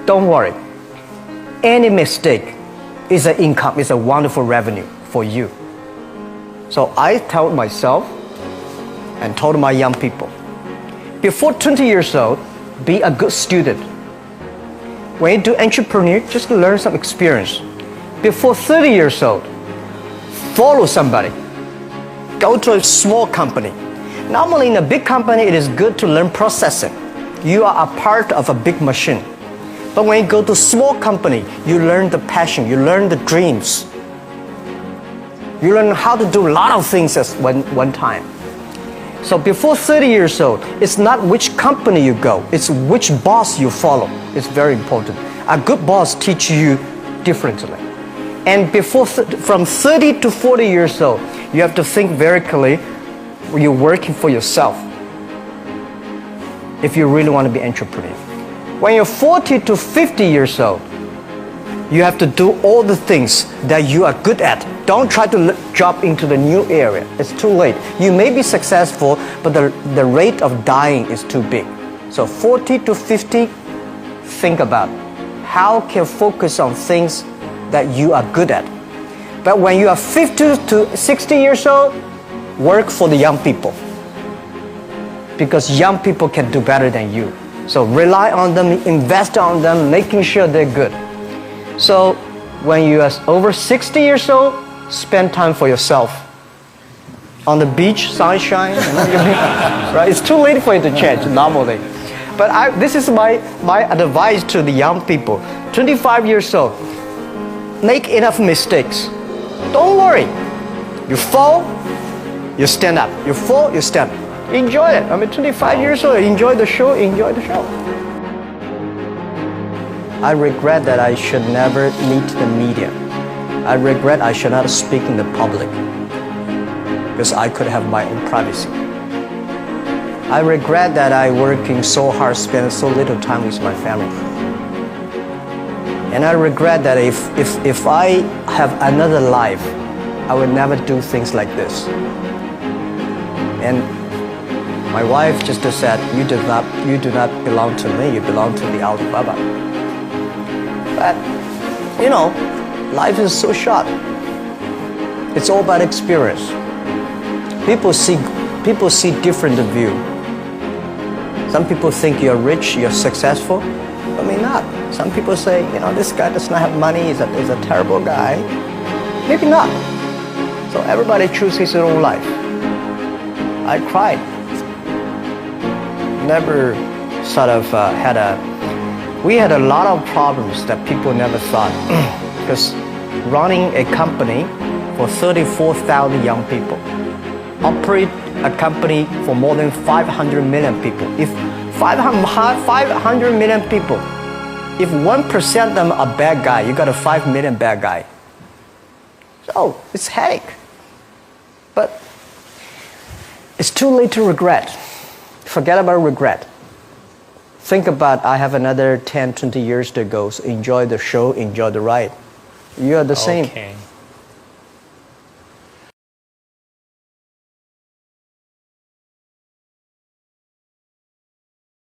Don't worry. Any mistake is an income, is a wonderful revenue for you. So I told myself and told my young people, before 20 years old, be a good student. When you do entrepreneur, just learn some experience. Before 30 years old, follow somebody. Go to a small company. Normally in a big company, it is good to learn processing. You are a part of a big machine. But when you go to a small company, you learn the passion, you learn the dreams. You learn how to do a lot of things at one time. So before 30 years old, it's not which company you go, it's which boss you follow. It's very important. A good boss teaches you differently. And from 30 to 40 years old, you have to think very clearly, you're working for yourself if you really want to be an entrepreneur. When you're 40 to 50 years old, you have to do all the things that you are good at. Don't try to jump into the new area. It's too late. You may be successful, but the rate of dying is too big. So 40 to 50, think about how can you focus on things that you are good at. But when you are 50 to 60 years old, work for the young people. Because young people can do better than you. So rely on them, invest on them, making sure they're good. So when you are over 60 years old, spend time for yourself. On the beach, sunshine, right? It's too late for you to change normally. But this is my advice to the young people. 25 years old, make enough mistakes. Don't worry. You fall, you stand up. You fall, you stand up. Enjoy it. 25 years old, enjoy the show. I regret that I should never meet the media. I regret I should not speak in the public because I could have my own privacy. I regret that I working so hard, spend so little time with my family. And I regret that if I have another life, I would never do things like this. And my wife just said, you do not belong to me, you belong to the Alibaba. But, life is so short. It's all about experience. People see different view. Some people think you're rich, you're successful. I mean, not. Some people say, this guy does not have money, he's a terrible guy. Maybe not. So everybody chooses his own life. I cried. Never sort of we had a lot of problems that people never thought. Because running a company for 34,000 young people, operate a company for more than 500 million people. If 500 million people, if 1% of them are bad guy, you got a 5 million bad guy. So it's headache. But it's too late to regret. Forget about regret. Think about, I have another 10, 20 years to go. So enjoy the show, enjoy the ride. You are the same.